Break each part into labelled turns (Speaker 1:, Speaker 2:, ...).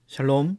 Speaker 1: 샬롬,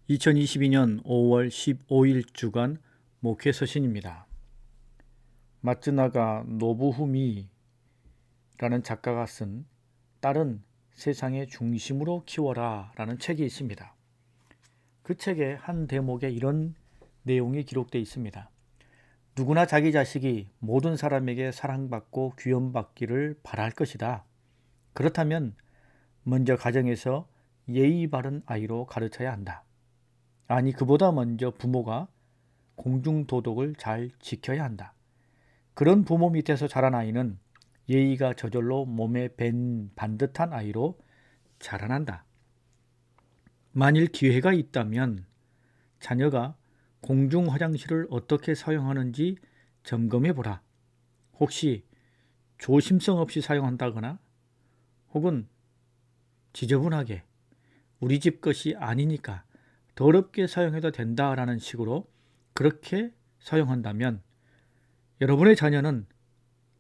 Speaker 1: 2022년 5월 15일 주간 목회 서신입니다. 마츠나가 노부후미라는 작가가 쓴 딸은 세상의 중심으로 키워라 라는 책이 있습니다. 그 책의 한 대목에 이런 내용이 기록되어 있습니다. 누구나 자기 자식이 모든 사람에게 사랑받고 귀염받기를 바랄 것이다. 그렇다면 먼저 가정에서 예의 바른 아이로 가르쳐야 한다. 아니, 그보다 먼저 부모가 공중도덕을 잘 지켜야 한다. 그런 부모 밑에서 자란 아이는 예의가 저절로 몸에 밴 반듯한 아이로 자라난다. 만일 기회가 있다면 자녀가 공중 화장실을 어떻게 사용하는지 점검해보라. 혹시 조심성 없이 사용한다거나 혹은 지저분하게 우리 집 것이 아니니까 더럽게 사용해도 된다라는 식으로 그렇게 사용한다면 여러분의 자녀는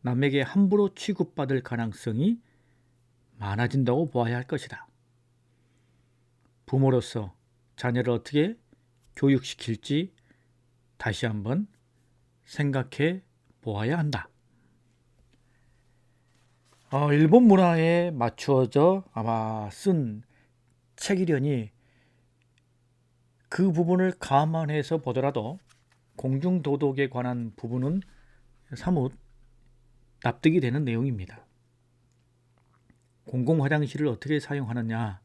Speaker 1: 남에게 함부로 취급받을 가능성이 많아진다고 보아야 할 것이다. 부모로서 자녀를 어떻게 교육시킬지 다시 한번 생각해 보아야 한다. 일본 문화에 맞추어져 아마 쓴 책이려니 그 부분을 감안해서 보더라도 공중도덕에 관한 부분은 사뭇 납득이 되는 내용입니다. 공공화장실을 어떻게 사용하느냐,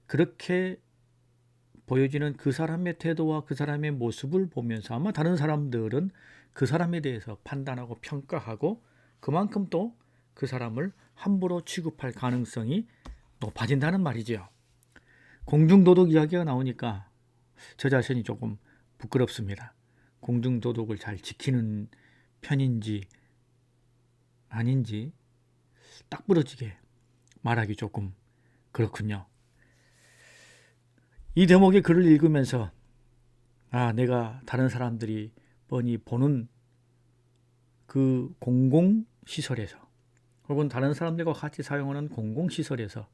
Speaker 1: 그렇게 보여지는 그 사람의 태도와 그 사람의 모습을 보면서 아마 다른 사람들은 그 사람에 대해서 판단하고 평가하고 그만큼 또 그 사람을 함부로 취급할 가능성이 높아진다는 말이죠. 공중도덕 이야기가 나오니까 저 자신이 조금 부끄럽습니다. 공중도덕을 잘 지키는 편인지 아닌지 딱 부러지게 말하기 조금 그렇군요. 이 대목의 글을 읽으면서 내가 다른 사람들이 뻔히 보는 그 공공시설에서 혹은 다른 사람들과 같이 사용하는 공공시설에서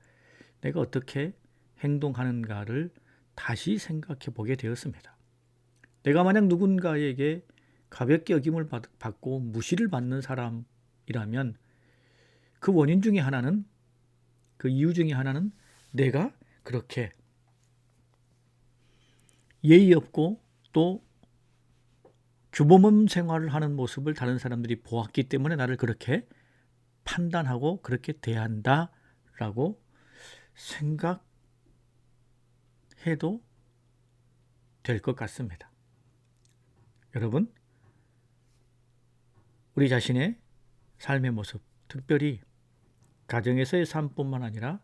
Speaker 1: 내가 어떻게 행동하는가를 다시 생각해 보게 되었습니다. 내가 만약 누군가에게 가볍게 여김을 받고 무시를 받는 사람이라면 그 원인 중에 하나는, 그 이유 중에 하나는 내가 그렇게 예의 없고 또 규범없는 생활을 하는 모습을 다른 사람들이 보았기 때문에 나를 그렇게 판단하고 그렇게 대한다라고 생각해도 될 것 같습니다. 여러분, 우리 자신의 삶의 모습, 특별히 가정에서의 삶뿐만 아니라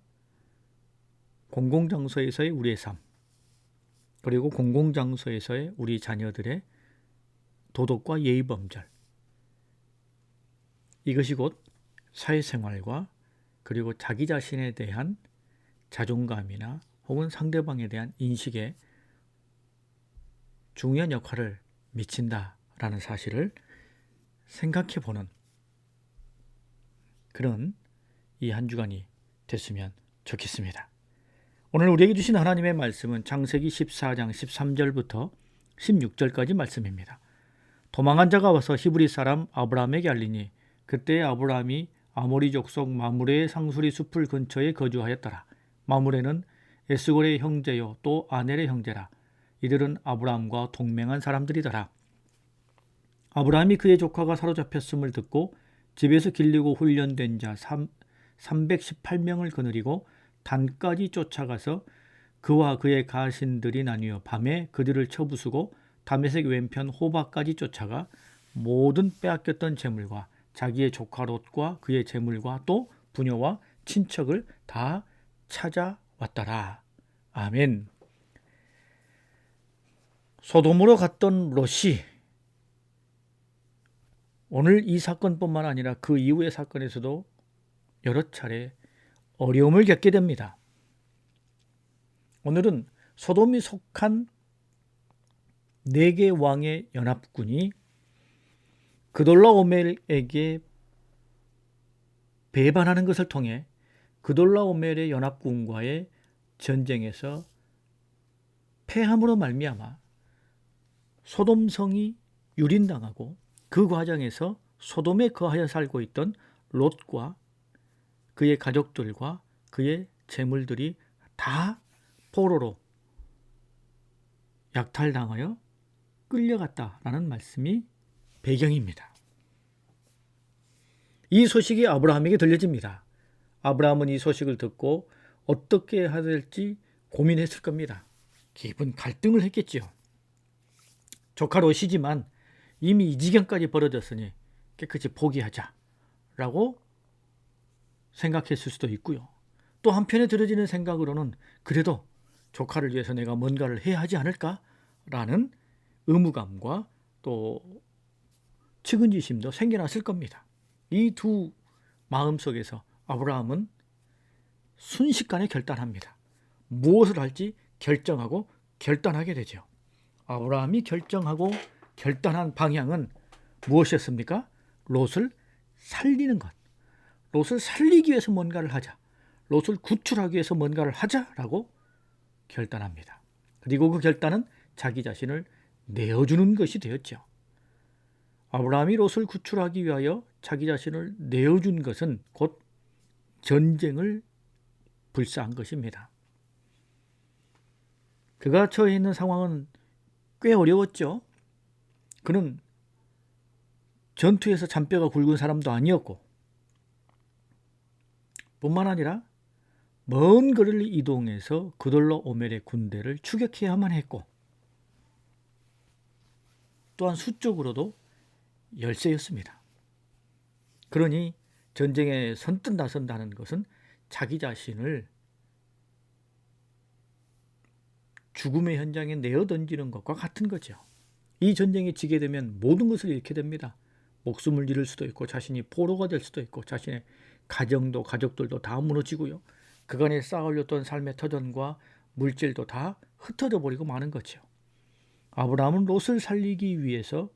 Speaker 1: 공공장소에서의 우리의 삶, 그리고 공공장소에서의 우리 자녀들의 도덕과 예의범절, 이것이 곧 사회생활과 그리고 자기 자신에 대한 자존감이나 혹은 상대방에 대한 인식에 중요한 역할을 미친다라는 사실을 생각해 보는 그런 이 한 주간이 됐으면 좋겠습니다. 오늘 우리에게 주신 하나님의 말씀은 창세기 14장 13절부터 16절까지 말씀입니다. 도망한 자가 와서 히브리 사람 아브라함에게 알리니 그때 아브라함이 아모리 족속 마므레의 상수리 숲을 근처에 거주하였더라. 마므레는 에스골의 형제요 또 아넬의 형제라. 이들은 아브라함과 동맹한 사람들이더라. 아브라함이 그의 조카가 사로잡혔음을 듣고 집에서 길리고 훈련된 자 318명을 거느리고 단까지 쫓아가서 그와 그의 가신들이 나뉘어 밤에 그들을 쳐부수고 다메섹 왼편 호바까지 쫓아가 모든 빼앗겼던 재물과 자기의 조카 롯과 그의 재물과 또 부녀와 친척을 다 찾아왔더라. 아멘. 소돔으로 갔던 롯이 오늘 이 사건뿐만 아니라 그 이후의 사건에서도 여러 차례 어려움을 겪게 됩니다. 오늘은 소돔이 속한 4개 왕의 연합군이 그돌라오멜에게 배반하는 것을 통해 그돌라오멜의 연합군과의 전쟁에서 패함으로 말미암아 소돔성이 유린당하고 그 과정에서 소돔에 거하여 살고 있던 롯과 그의 가족들과 그의 재물들이 다 포로로 약탈당하여 끌려갔다라는 말씀이 배경입니다. 이 소식이 아브라함에게 들려집니다. 아브라함은 이 소식을 듣고 어떻게 해야 될지 고민했을 겁니다. 깊은 갈등을 했겠지요. 조카 롯이지만 이미 이 지경까지 벌어졌으니 깨끗이 포기하자라고 생각했을 수도 있고요. 또 한편에 들어지는 생각으로는 그래도 조카를 위해서 내가 뭔가를 해야 하지 않을까라는 의무감과 또 측은지심도 생겨났을 겁니다. 이 두 마음 속에서 아브라함은 순식간에 결단합니다. 무엇을 할지 결정하고 결단하게 되죠. 아브라함이 결정하고 결단한 방향은 무엇이었습니까? 롯을 살리는 것. 롯을 살리기 위해서 뭔가를 하자. 롯을 구출하기 위해서 뭔가를 하자라고 결단합니다. 그리고 그 결단은 자기 자신을 내어주는 것이 되었죠. 아브라함이 롯을 구출하기 위하여 자기 자신을 내어준 것은 곧 전쟁을 불사한 것입니다. 그가 처해 있는 상황은 꽤 어려웠죠. 그는 전투에서 잔뼈가 굵은 사람도 아니었고 뿐만 아니라 먼 거리를 이동해서 그돌로 오멜의 군대를 추격해야만 했고 또한 수적으로도 열세였습니다. 그러니 전쟁에 선뜻 나선다는 것은 자기 자신을 죽음의 현장에 내어던지는 것과 같은 거죠. 이 전쟁에 지게 되면 모든 것을 잃게 됩니다. 목숨을 잃을 수도 있고 자신이 포로가 될 수도 있고 자신의 가정도 가족들도 다 무너지고요. 그간에 쌓아올렸던 삶의 터전과 물질도 다 흩어져 버리고 마는 거죠. 아브라함은 롯을 살리기 위해서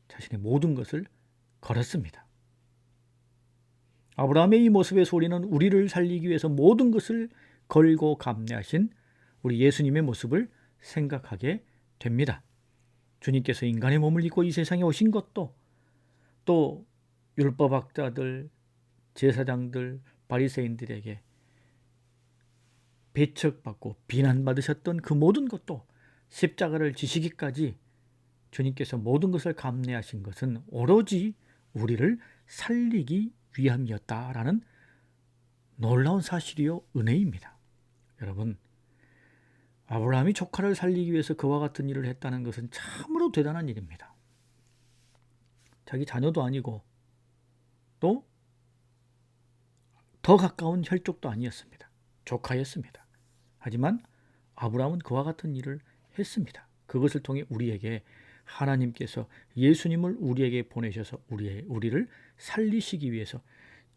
Speaker 1: 자신의 모든 것을 걸었습니다. 아브라함의 이 모습의 소리는 우리를 살리기 위해서 모든 것을 걸고 감내하신 우리 예수님의 모습을 생각하게 됩니다. 주님께서 인간의 몸을 입고 이 세상에 오신 것도 또 율법학자들, 제사장들, 바리새인들에게 배척받고 비난받으셨던 그 모든 것도 십자가를 지시기까지 주님께서 모든 것을 감내하신 것은 오로지 우리를 살리기 위함이었다라는 놀라운 사실이요 은혜입니다. 여러분, 아브라함이 조카를 살리기 위해서 그와 같은 일을 했다는 것은 참으로 대단한 일입니다. 자기 자녀도 아니고 또 더 가까운 혈족도 아니었습니다. 조카였습니다. 하지만 아브라함은 그와 같은 일을 했습니다. 그것을 통해 우리에게 하나님께서 예수님을 우리에게 보내셔서 우리를 살리시기 위해서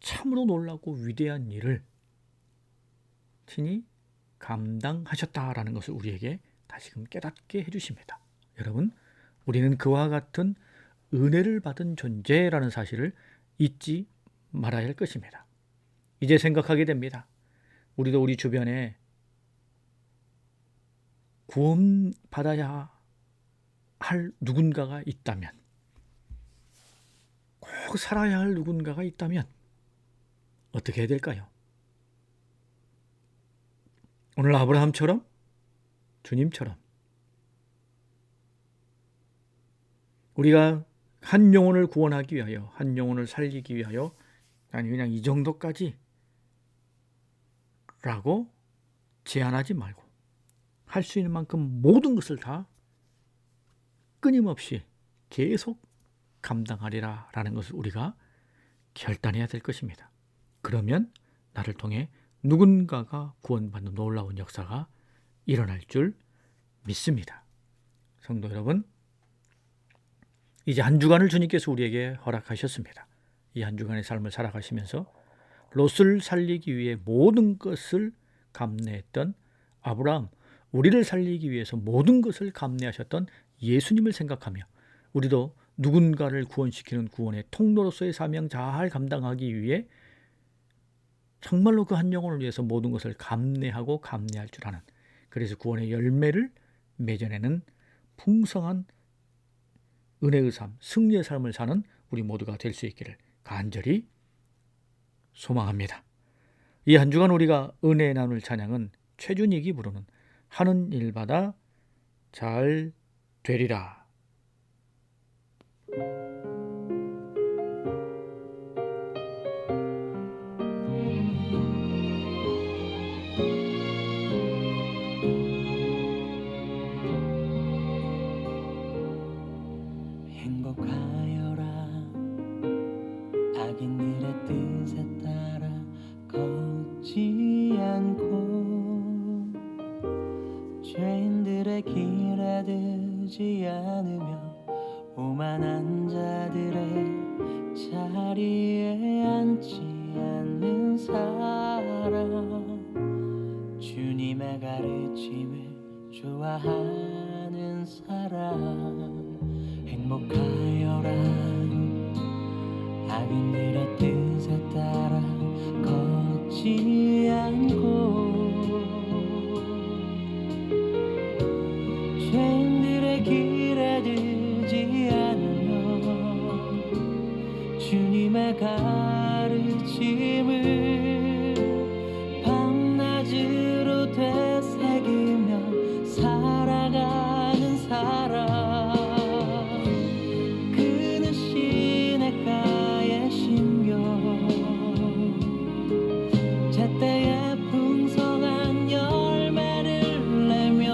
Speaker 1: 참으로 놀랍고 위대한 일을 친히 감당하셨다라는 것을 우리에게 다시금 깨닫게 해주십니다. 여러분, 우리는 그와 같은 은혜를 받은 존재라는 사실을 잊지 말아야 할 것입니다. 이제 생각하게 됩니다. 우리도 우리 주변에 구원받아야 할 누군가가 있다면, 꼭 살아야 할 누군가가 있다면 어떻게 해야 될까요? 오늘 아브라함처럼, 주님처럼 우리가 한 영혼을 구원하기 위하여, 한 영혼을 살리기 위하여 아니 그냥 이 정도까지 라고 제한하지 말고 할 수 있는 만큼 모든 것을 다 끊임없이 계속 감당하리라 라는 것을 우리가 결단해야 될 것입니다. 그러면 나를 통해 누군가가 구원받는 놀라운 역사가 일어날 줄 믿습니다. 성도 여러분, 이제 한 주간을 주님께서 우리에게 허락하셨습니다. 이 한 주간의 삶을 살아가시면서 롯을 살리기 위해 모든 것을 감내했던 아브라함, 우리를 살리기 위해서 모든 것을 감내하셨던 예수님을 생각하며 우리도 누군가를 구원시키는 구원의 통로로서의 사명 잘 감당하기 위해 정말로 그 한 영혼을 위해서 모든 것을 감내하고 감내할 줄 아는, 그래서 구원의 열매를 매전에는 풍성한 은혜의 삶, 승리의 삶을 사는 우리 모두가 될 수 있기를 간절히 소망합니다. 이 한 주간 우리가 은혜의 나눌 찬양은 최준익이 부르는 하는 일마다 잘 되리라.
Speaker 2: 행복하여라 악인들의 뜻에 따라 걷지 않고 죄인들의 길에 들지 않으며 오만한 자들의 자리에 앉지 않는 사람, 주님의 가르침을 좋아하는 사람. 행복하여라 악인들의 뜻에 따라 걷지 않고 죄인들의 길에 들지 않으며 주님의 가르침을 밤낮으로 되새기며 살아가는 사람. 제때에 풍성한 열매를 내며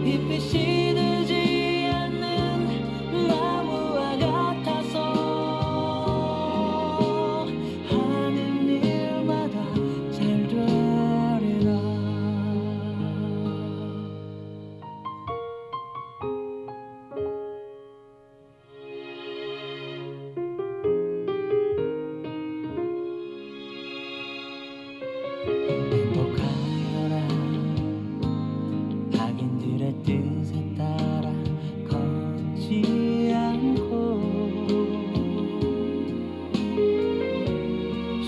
Speaker 2: 잎이 시들지 않는 나무와 같아서 하는 일마다 잘 되리라. 행복하여라 악인들의 뜻에 따라 걷지 않고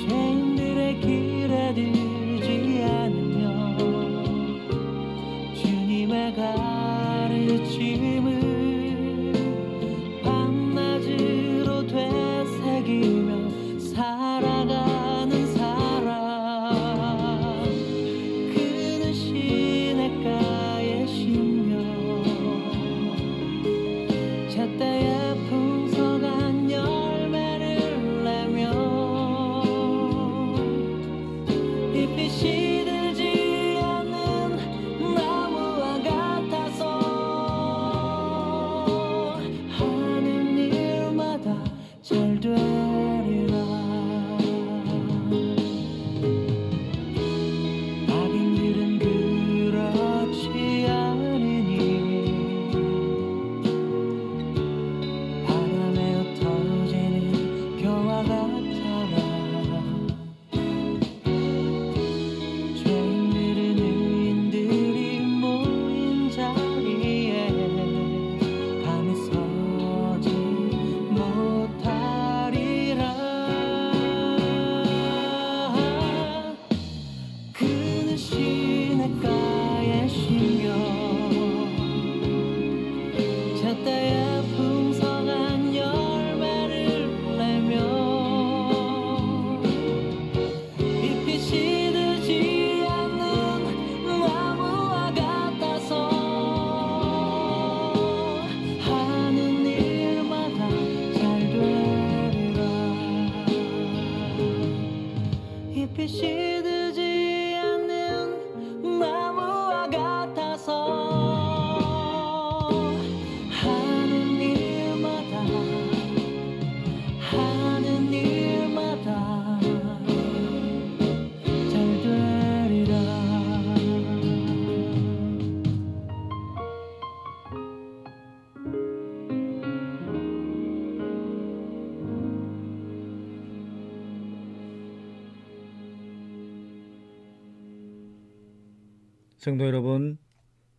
Speaker 2: 죄인들의 길에 들지 않으며 주님의 가르침을 밤낮으로 되새기며 살아가는 사람. 제때에 풍성한 열매를 내며 잎이 시들지 않는 나무와 같아서 하는 일마다 잘 되리라. 악인들은 그렇지 않으니 겨와 같아라. 죄인들은 의인들이 모인 자리에 감히 서지 못하리라. 그는 시냇가에 쉬며 제때에 풍성한 열매를 내며 잎이 시들지 않는 나무와 같아서 하는 일마다 잘 되리라. 잎이 시들지 않는 나무와 같아서 하는 일마다 잘 되리라.
Speaker 1: 성도 여러분,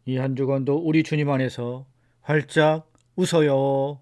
Speaker 1: 이 한 주간도 우리 주님 안에서 활짝 웃어요.